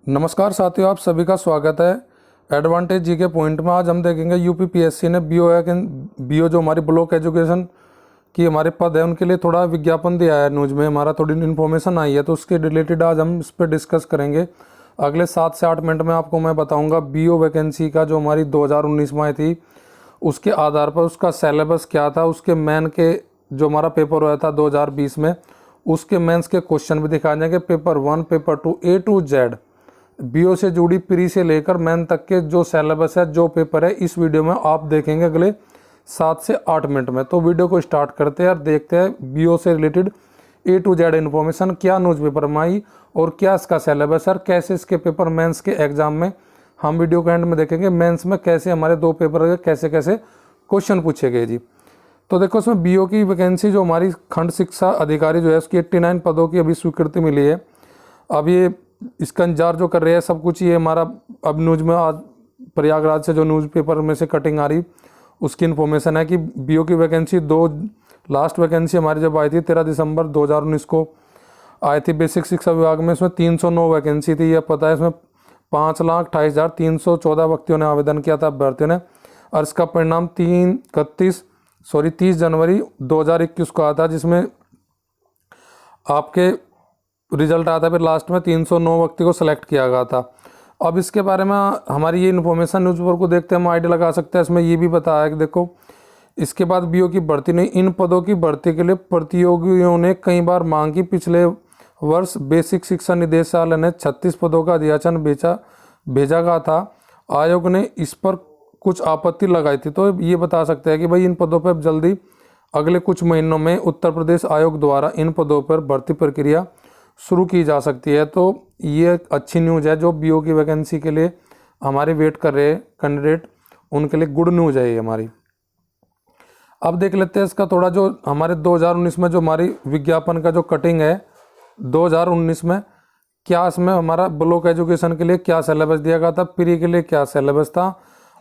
नमस्कार साथियों, आप सभी का स्वागत है एडवांटेज जी के पॉइंट में। आज हम देखेंगे यूपीपीएससी ने बीओ जो हमारी ब्लॉक एजुकेशन की हमारे पद है उनके लिए थोड़ा विज्ञापन दिया है। न्यूज़ में हमारा थोड़ी इन्फॉर्मेशन आई है, तो उसके रिलेटेड आज हम इस पर डिस्कस करेंगे। अगले 7 से 8 मिनट में आपको मैं बताऊंगा बीओ वैकेंसी का जो हमारी 2019 में आई थी, उसके आधार पर उसका सिलेबस क्या था, उसके मेन के जो हमारा पेपर हुआ था 2020 में, उसके मेंस के क्वेश्चन भी दिखाए जाएंगे। Paper 1, paper 2, A to Z बीओ से जुड़ी प्री से लेकर मेन तक के जो सिलेबस है, जो पेपर है, इस वीडियो में आप देखेंगे अगले 7 से 8 मिनट में। तो वीडियो को स्टार्ट करते हैं और देखते हैं बीओ से related A to Z information क्या न्यूज़पेपर में आई और क्या इसका सिलेबस है और कैसे इसके पेपर मेंस के एग्जाम में हम वीडियो के एंड में देखेंगे मेंस में कैसे हमारे 2 पेपर के कैसे कैसे क्वेश्चन पूछे गए जी। तो देखो, इसमें बीओ की वैकेंसी जो हमारी खंड शिक्षा अधिकारी जो है उसकी 89 पदों की अभी स्वीकृति मिली है। अब ये इसका इंतजार जो कर रहे हैं सब कुछ, ये हमारा अब न्यूज़ में आज प्रयागराज से जो न्यूज़पेपर में से कटिंग आ रही उसकी इन्फॉर्मेशन है कि बीओ की वैकेंसी लास्ट वैकेंसी हमारी जब आई थी 13 दिसंबर 2019 को आई थी बेसिक शिक्षा विभाग में। इसमें 309 वैकेंसी थी, यह पता है। इसमें 5,28,314 व्यक्तियों ने आवेदन किया था, अभ्यर्थियों ने। और इसका परिणाम 30 जनवरी 2021 को आया था, जिसमें आपके रिजल्ट आता है। फिर लास्ट में 309 व्यक्ति को सिलेक्ट किया गया था। अब इसके बारे में हमारी ये इन्फॉर्मेशन न्यूज़पेपर को देखते हैं हम आइडिया लगा सकते हैं। इसमें ये भी बताया है कि देखो, इसके बाद बीओ की भर्ती नहीं, इन पदों की भर्ती के लिए प्रतियोगियों ने कई बार मांग की। पिछले वर्ष बेसिक शिक्षा निदेशालय ने 36 पदों का अधियाचन भेजा गया था। आयोग ने इस पर कुछ आपत्ति लगाई थी। तो ये बता सकते हैं कि भाई इन पदों पर जल्दी अगले कुछ महीनों में उत्तर प्रदेश आयोग द्वारा इन पदों पर भर्ती प्रक्रिया शुरू की जा सकती है। तो ये एक अच्छी न्यूज़ है। जो बीओ की वैकेंसी के लिए हमारे वेट कर रहे हैं कैंडिडेट, उनके लिए गुड न्यूज़ है ये हमारी। अब देख लेते हैं इसका थोड़ा, जो हमारे 2019 में जो हमारी विज्ञापन का जो कटिंग है 2019 में, क्या इसमें हमारा ब्लॉक एजुकेशन के लिए क्या सिलेबस दिया गया था, प्री के लिए क्या सिलेबस था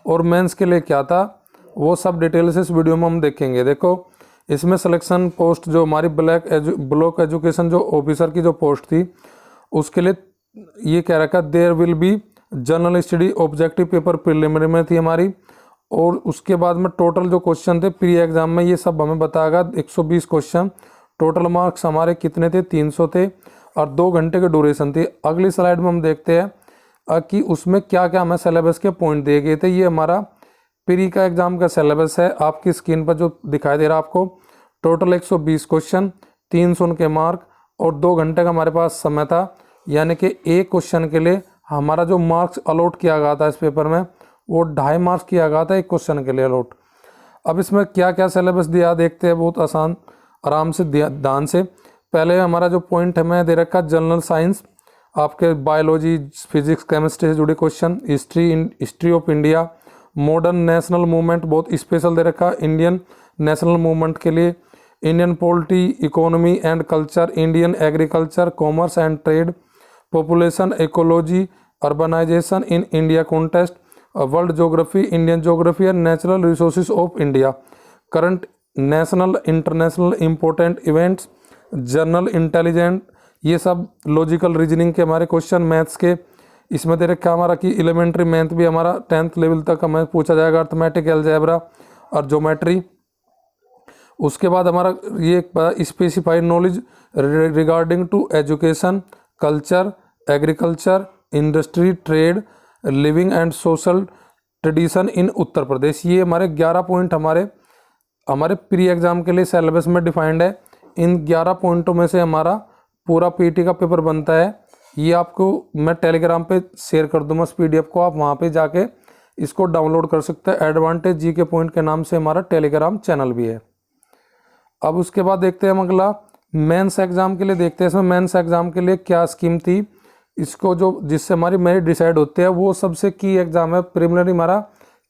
और मेंस के लिए क्या था, वो सब डिटेल से इस वीडियो में हम देखेंगे। देखो, इसमें सिलेक्शन पोस्ट जो हमारी ब्लॉक एजुकेशन जो ऑफिसर की जो पोस्ट थी, उसके लिए ये कह रखा there will be general study objective paper preliminary में थी हमारी। और उसके बाद में टोटल जो क्वेश्चन थे प्री एग्जाम में, ये सब हमें बताएगा। 120 क्वेश्चन, टोटल मार्क्स हमारे कितने थे, 300 थे और 2 घंटे की ड्यूरेशन थी। अगली स्लाइड में हम देखते हैं कि उसमें क्या क्या हमें सिलेबस के पॉइंट दिए गए थे। ये हमारा प्री का एग्जाम का सिलेबस है, आपकी स्क्रीन पर जो दिखाई दे रहा है आपको। टोटल 120 क्वेश्चन, 300 उनके मार्क और 2 घंटे का हमारे पास समय था। यानी कि एक क्वेश्चन के लिए हमारा जो मार्क्स अलॉट किया गया था इस पेपर में, वो 2.5 मार्क्स किया गया था एक क्वेश्चन के लिए अलॉट। अब इसमें क्या क्या सिलेबस दिया देखते हैं, बहुत आसान, आराम से ध्यान से। पहले हमारा जो पॉइंट है मैं दे रखा जनरल साइंस, आपके बायोलॉजी, फिजिक्स, केमिस्ट्री से जुड़े question. History of India, modern national movement बहुत स्पेशल दे रखा इंडियन नेशनल मूवमेंट के लिए। Indian polity, economy and culture, Indian agriculture, commerce and trade, population, ecology, urbanization in India contest, world geography, Indian geography and natural resources of India, current national international important events, general intelligent, ये सब logical reasoning के हमारे question. Maths के इसमें दे रखा हमारा कि elementary math भी हमारा 10th लेवल तक हमें पूछा जाएगा, अर्थमेटिक, अलजेब्रा और ज्योमेट्री। उसके बाद हमारा ये specified knowledge regarding to education, culture, agriculture, industry, trade, living and social tradition in Uttar Pradesh. ये हमारे 11 पॉइंट हमारे प्री एग्जाम के लिए सिलेबस में डिफाइंड है। इन 11 पॉइंटों में से हमारा पूरा पीटी का पेपर बनता है। ये आपको मैं टेलीग्राम पे शेयर कर दूंगा इस PDF को, आप वहाँ पे जाके इसको डाउनलोड कर सकते हैं। एडवांटेज जी के पॉइंट के नाम से हमारा टेलीग्राम चैनल भी है। अब उसके बाद देखते हैं हम अगला मेंस एग्जाम के लिए देखते हैं। इसमें मेंस एग्जाम के लिए क्या स्कीम थी, इसको जो जिससे हमारी मेरिट डिसाइड होते हैं, वो सबसे की एग्जाम है। प्रिलिमिनरी हमारा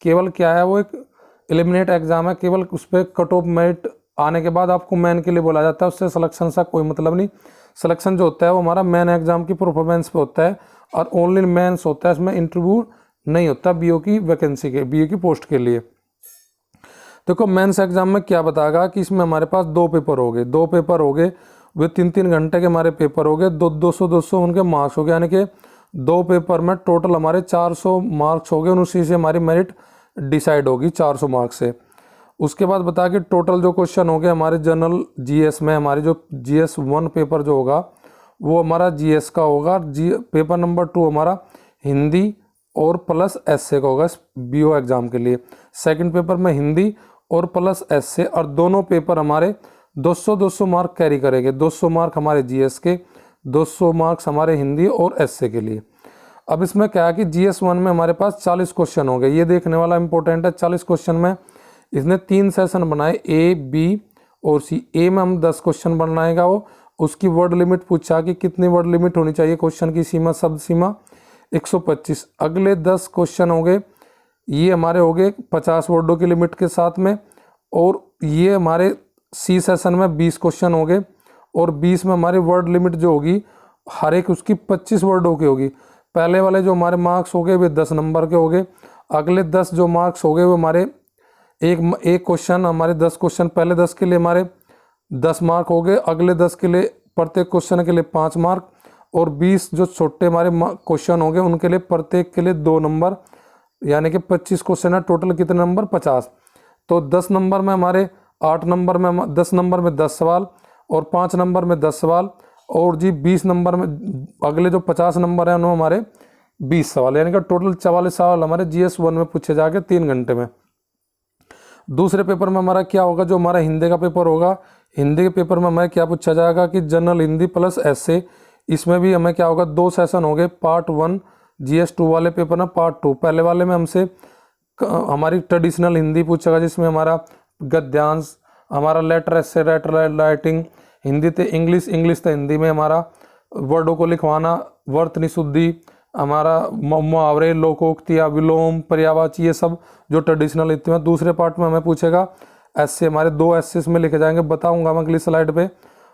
केवल क्या है, वो एक एलिमिनेट एग्जाम है, केवल उस पर कट ऑफ मेरिट आने के बाद आपको मेन के लिए बोला जाता है। उससे सिलेक्शन का कोई मतलब नहीं। सिलेक्शन जो होता है वो हमारा मेन एग्जाम की परफॉर्मेंस पे होता है और ओनली मेंस होता है, इसमें इंटरव्यू नहीं होता बीओ की वैकेंसी के, बीओ की पोस्ट के लिए। देखो, मेंस एग्जाम में क्या बताएगा कि इसमें हमारे पास 2 पेपर हो गए, वे 3-3 घंटे के हमारे पेपर हो गए, 200 उनके मार्क्स हो गए। यानी कि 2 पेपर में टोटल हमारे 400 मार्क्स हो गए, उसी से हमारी मेरिट डिसाइड होगी 400 मार्क्स से। उसके बाद बता कि टोटल जो क्वेश्चन हो गए हमारे जनरल जीएस में, हमारे जो जीएस 1 पेपर जो होगा वो हमारा जीएस का होगा। पेपर नंबर 2 हमारा हिंदी और प्लस एसए का होगा बीओ एग्ज़ाम के लिए। सेकंड पेपर में हिंदी और प्लस एसए, और दोनों पेपर हमारे 200-200 मार्क कैरी करेंगे। 200 मार्क हमारे जीएस के, 200 मार्क्स हमारे हिंदी और एसए के लिए। अब इसमें क्या है कि जीएस 1 में हमारे पास 40 क्वेश्चन हो गए, ये देखने वाला इंपॉर्टेंट है। 40 क्वेश्चन में इसने 3 सेशन बनाए, ए बी और सी। ए में हम 10 क्वेश्चन बनाएगा वो, उसकी वर्ड लिमिट पूछा कि कितनी वर्ड लिमिट होनी चाहिए, क्वेश्चन की सीमा, शब्द सीमा 125। अगले 10 क्वेश्चन हो गए, ये हमारे हो गए 50 वर्डों की लिमिट के साथ में, और ये हमारे सी सेशन में 20 क्वेश्चन हो गए, और 20 में हमारी वर्ड लिमिट जो होगी हर एक उसकी 25 वर्डों की होगी। पहले वाले जो हमारे मार्क्स हो गए वे 10 नंबर के हो गए। अगले 10 जो मार्क्स हो गए वो हमारे एक क्वेश्चन, हमारे 10 क्वेश्चन, पहले 10 के लिए हमारे 10 मार्क हो गए, अगले 10 के लिए प्रत्येक क्वेश्चन के लिए 5 मार्क, और 20 जो छोटे हमारे क्वेश्चन हो गए उनके लिए प्रत्येक के लिए 2 नंबर, यानी कि 25 क्वेश्चन है, टोटल कितने नंबर, 50। तो 10 नंबर में हमारे 8 नंबर में 10 नंबर में 10 सवाल, और 5 नंबर में 10 सवाल, और जी 20 नंबर में अगले जो 50 नंबर है उनमें हमारे 20 सवाल, यानी कि टोटल 44 सवाल हमारे जीएस 1 में पूछे जाके 3 घंटे में। दूसरे पेपर में हमारा क्या होगा, जो हमारा हिंदी का पेपर होगा, हिंदी के पेपर में हमें क्या पूछा जाएगा कि जनरल हिंदी प्लस एसए। इसमें भी हमें क्या होगा, 2 सेशन हो गए। पार्ट 1 जीएस 2 वाले पेपर में, पार्ट 2 पहले वाले में हमसे हमारी ट्रेडिशनल हिंदी पूछेगा, जिसमें हमारा गद्यांश, हमारा लेटर एसे, लेटर राइटिंग, हिंदी थे इंग्लिश, इंग्लिश थे हिंदी में हमारा वर्डों को लिखवाना, वर्तनी शुद्धि, हमारा मुहावरे, लोकोक्तियाँ, विलोम, पर्यायवाची, ये सब जो ट्रेडिशनल हिंदी में। दूसरे पार्ट में हमें पूछेगा ऐसे, हमारे 2 ऐसे इसमें लिखे जाएंगे, बताऊंगा मैं अगली स्लाइड पे,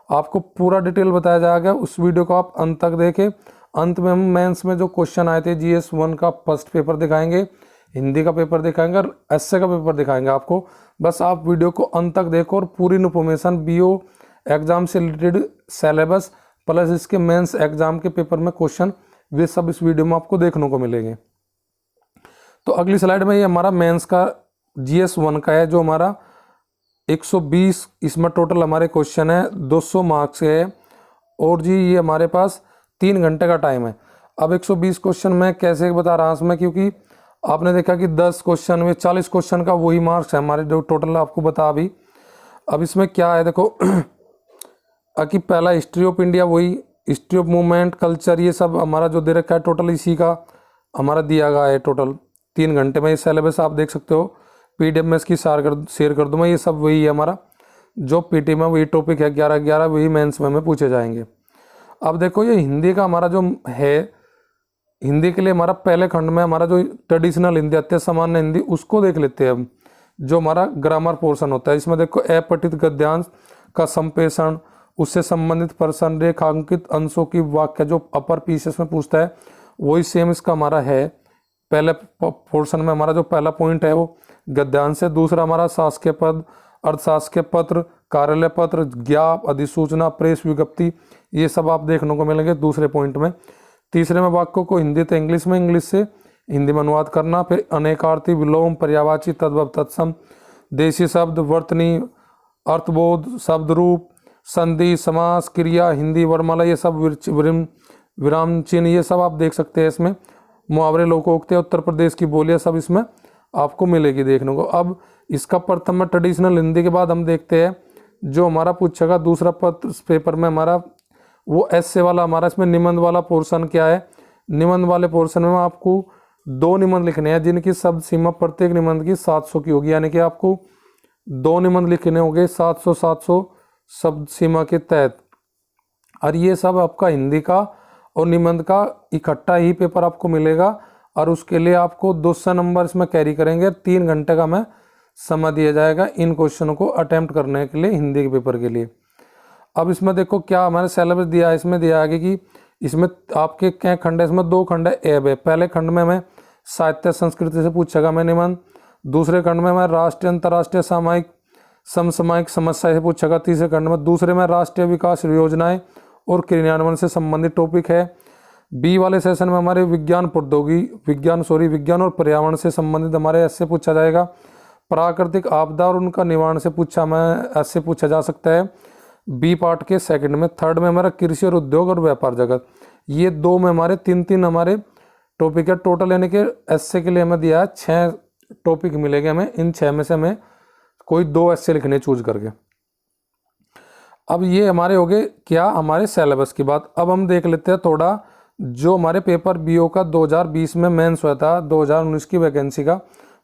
आपको पूरा डिटेल बताया जाएगा। उस वीडियो को आप अंत तक देखें। अंत में हम मेंस में जो क्वेश्चन आए थे जीएस 1 का फर्स्ट पेपर दिखाएंगे, हिंदी का पेपर दिखाएंगे और एसए का पेपर दिखाएंगे आपको। बस आप वीडियो को अंत तक देखो और पूरी इन्फॉर्मेशन बीओ एग्जाम से रिलेटेड सिलेबस प्लस इसके मेंस एग्जाम के पेपर में क्वेश्चन, वे सब इस वीडियो में आपको देखने को मिलेंगे। तो अगली स्लाइड में ये हमारा मेंस का जीएस 1 का है, जो हमारा 120, इसमें टोटल हमारे क्वेश्चन है, 200 मार्क्स है, और जी ये हमारे पास 3 घंटे का टाइम है। अब 120 क्वेश्चन मैं कैसे बता रहा हूँ इसमें, क्योंकि आपने देखा कि 10 क्वेश्चन में 40 क्वेश्चन का वही मार्क्स है हमारे, जो टोटल आपको बता अभी। अब इसमें क्या है देखो कि पहला हिस्ट्री ऑफ इंडिया, वही हिस्ट्री ऑफ मूवमेंट, कल्चर, ये सब हमारा जो दे रखा है टोटल इसी का हमारा दिया गया है। टोटल 3 घंटे में ये सिलेबस आप देख सकते हो, पीडीएफ में इसकी शेयर कर दूँगा। ये सब वही है हमारा जो पीटी में वही टॉपिक है, 11 वही मेंस में हमें पूछे जाएंगे। अब देखो ये हिंदी का हमारा जो है, हिंदी के लिए हमारा पहले खंड में हमारा जो ट्रेडिशनल हिंदी आती है, सामान्य हिंदी, उसको देख लेते हैं हम, जो हमारा ग्रामर पोर्शन होता है। इसमें देखो अपठित गद्यांश का संप्रेषण, उससे संबंधित प्रश्न, रेखांकित अंशों की वाक्य, जो अपर पीसेस में पूछता है वही सेम इसका हमारा है। पहले पोर्शन में हमारा जो पहला पॉइंट है वो गद्यांश है। दूसरा हमारा शासकीय पद, अर्थशासकीय पत्र, कार्यालय पत्र, ज्ञाप, अधिसूचना, प्रेस विज्ञप्ति, ये सब आप देखने को मिलेंगे दूसरे पॉइंट में। तीसरे में वाक्यों को हिंदी से इंग्लिश में, इंग्लिश से हिंदी में अनुवाद करना। फिर अनेकार्थी, विलोम, पर्यायवाची, तद्भव, तत्सम, देशी शब्द, वर्तनी, अर्थबोध, शब्द रूप, संधि, समास, क्रिया, हिंदी वर्णमाला, ये सब विराम चिन्ह, ये सब आप देख सकते हैं इसमें। मुहावरे, लोकोक्ति, उत्तर प्रदेश की बोलियां, सब इसमें आपको मिलेगी देखने को। अब इसका प्रथम में ट्रेडिशनल हिंदी के बाद हम देखते हैं जो हमारा पूछेगा दूसरा पेपर में हमारा वो एसए वाला हमारा, इसमें निबंध वाला पोर्शन क्या है। निबंध वाले पोर्शन में आपको 2 निबंध लिखने हैं, जिनकी शब्द सीमा प्रत्येक निबंध की 700 की होगी, यानी कि आपको 2 निबंध लिखने होंगे 700 शब्द सीमा के तहत। और ये सब आपका हिंदी का और निबंध का इकट्ठा ही पेपर आपको मिलेगा, और उसके लिए आपको 200 नंबर इसमें कैरी करेंगे। 3 घंटे का मैं समय दिया जाएगा इन क्वेश्चनों को अटेम्प्ट करने के लिए, हिंदी के पेपर के लिए। अब इसमें देखो क्या हमारे सिलेबस दिया है, इसमें दिया है कि इसमें आपके क्या खंड है, इसमें 2 खंड है एब है। पहले खंड में मैं साहित्य संस्कृति से पूछेगा मैं निबंध, दूसरे खंड में मैं राष्ट्रीय अंतर्राष्ट्रीय सामायिक समसामयिक समस्या से पूछेगा, तीसरे खंड में दूसरे में राष्ट्रीय विकास योजनाएं और क्रियान्वयन से संबंधित टॉपिक है। बी वाले सेशन में हमारे विज्ञान और पर्यावरण से संबंधित हमारे ऐसे पूछा जाएगा। प्राकृतिक आपदा और उनका निवारण से ऐसे पूछा जा सकता है बी पार्ट के सेकंड में। थर्ड में हमारा कृषि और उद्योग और व्यापार जगत, ये दो में हमारे तीन हमारे टॉपिक है टोटल, यानी कि ऐसे के लिए हमें दिया है 6 टॉपिक मिलेंगे हमें। इन 6 में से हमें कोई 2 ऐसे लिखने चूज करके। अब ये हमारे हो गए क्या, हमारे सिलेबस की बात। अब हम देख लेते हैं थोड़ा जो हमारे पेपर बीओ का 2020 में मेंस हुआ था 2019 की वैकेंसी का।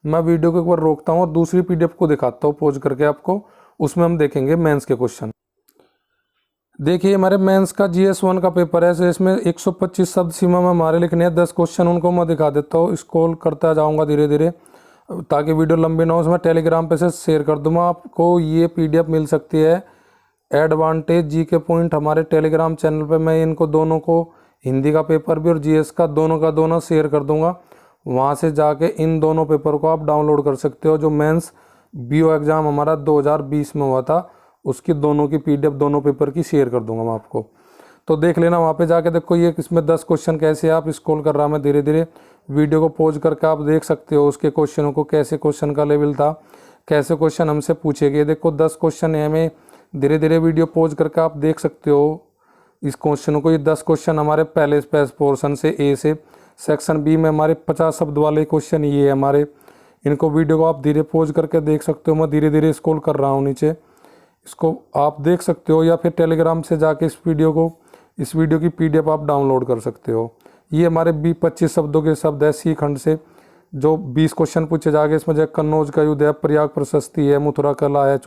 मैं वीडियो को एक बार रोकता हूँ और दूसरी पीडीएफ को दिखाता हूँ पॉज करके आपको, उसमें हम देखेंगे मेंस के क्वेश्चन। देखिए हमारे मेंस का GS1 का पेपर है, तो इसमें 125 शब्द सीमा में हमारे लिखने हैं 10 क्वेश्चन। उनको मैं दिखा देता हूँ, स्क्रॉल करता जाऊँगा धीरे धीरे ताकि वीडियो लंबी ना हो। उसमें टेलीग्राम पे से शेयर कर दूँगा आपको, ये पीडीएफ मिल सकती है एडवांटेज जी के पॉइंट हमारे टेलीग्राम चैनल पे। मैं इनको दोनों को, हिंदी का पेपर भी और GS का दोनों शेयर कर दूंगा। वहाँ से जाके इन दोनों पेपर को आप डाउनलोड कर सकते हो। जो मेंस बीओ एग्ज़ाम हमारा 2020 में हुआ था उसकी दोनों की पीडीएफ दोनों पेपर की शेयर कर दूंगा मैं आपको, तो देख लेना वहाँ पे जाके। देखो ये इसमें 10 क्वेश्चन कैसे, आप स्क्रॉल कर रहा मैं धीरे धीरे, वीडियो को पॉज करके आप देख सकते हो उसके क्वेश्चनों को, कैसे क्वेश्चन का लेवल था, कैसे क्वेश्चन हमसे पूछे गए। देखो 10 क्वेश्चन है, हमें धीरे धीरे वीडियो पॉज करके आप देख सकते हो इस क्वेश्चन को। ये 10 क्वेश्चन हमारे पहले पोर्शन से ए से। सेक्शन बी में हमारे 50 शब्द वाले क्वेश्चन ये है हमारे। इनको वीडियो को आप धीरे पॉज करके देख सकते हो, मैं धीरे धीरे स्क्रॉल कर रहा हूँ नीचे, इसको आप देख सकते हो, या फिर टेलीग्राम से जाके इस वीडियो की पीडीएफ आप डाउनलोड कर सकते हो। ये हमारे 25 शब्दों के शब्द है सी खंड से, जो 20 क्वेश्चन पूछे जाएंगे। इसमें जो कन्नौज का युद्ध है, प्रयाग प्रशस्ति है, मथुरा कला है,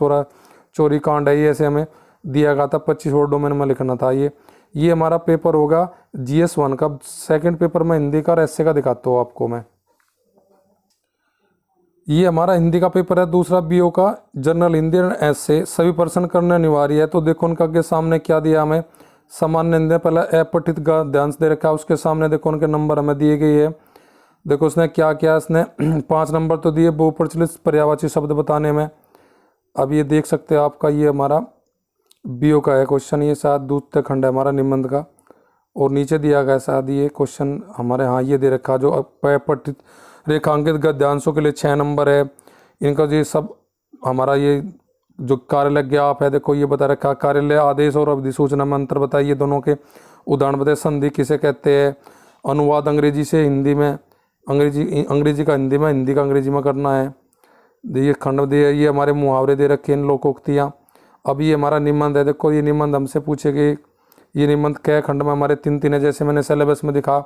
चोरी कांड है, ये ऐसे हमें दिया गया था 25 वर्डों में हमें लिखना था। ये हमारा पेपर होगा GS1 का। सेकंड पेपर में हिंदी का और ऐसे का दिखाता हूँ आपको मैं। ये हमारा हिंदी का पेपर है। दूसरा बीओ का जनरल हिंदी और ऐसे सभी प्रश्न करना अनिवार्य है। तो देखो उनका के सामने क्या दिया हमें, सामान्य हिंदी पहला अपठित का ध्यान से दे रखा है, उसके सामने देखो उनके नंबर हमें दिए गए है। देखो उसने क्या किया, इसने 5 नंबर तो दिए बहुप्रचलित पर्यायवाची शब्द बताने में। अब ये देख सकते हैं आपका, ये हमारा बीओ का है क्वेश्चन, ये शायद द्वितीय खंड है हमारा निबंध का, और नीचे दिया गया शायद ये क्वेश्चन हमारे, हाँ ये दे रखा जो अपठित रेखांकित गद्यांशों के लिए 6 नंबर है। इनका ये सब हमारा ये जो कार्यालय ज्ञाप है, देखो ये बता रखा कार्यालय आदेश और अवधि सूचना में अंतर बताइए, दोनों के उदाहरण बताइए। संधि किसे कहते हैं, अनुवाद अंग्रेजी से हिंदी में, अंग्रेजी का हिंदी में, हिंदी का अंग्रेजी में करना है। ये खंड दिए, ये हमारे मुहावरे दे रखे इन लोकोक्तियाँ। अब ये हमारा निबंध है, देखो ये निबंध हमसे पूछे गए। ये निबंध कै खंड में हमारे 3 है, जैसे मैंने सिलेबस में दिखा।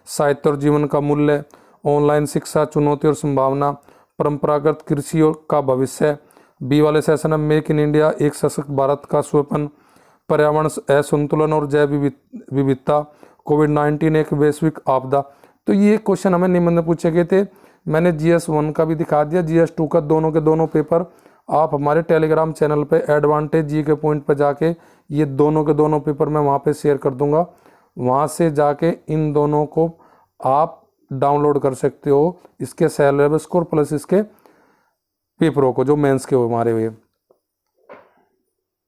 साहित्य और जीवन का मूल्य, ऑनलाइन शिक्षा चुनौती और संभावना, परंपरागत कृषि और का भविष्य। बी वाले सेशन में मेक इन इंडिया एक सशक्त भारत का स्वप्न, पर्यावरण असंतुलन और जैव विविधता, कोविड-19 एक वैश्विक आपदा। तो ये क्वेश्चन हमें निबंध में पूछे गए थे। मैंने GS1 का भी दिखा दिया, GS2 का दोनों के दोनों पेपर आप हमारे टेलीग्राम चैनल पे एडवांटेज जी के पॉइंट पर जाके ये दोनों के दोनों पेपर मैं वहाँ पे शेयर कर दूंगा। वहाँ से जाके इन दोनों को आप डाउनलोड कर सकते हो, इसके सिलेबस को प्लस इसके पेपरों को जो मेंस के हो हमारे हुए।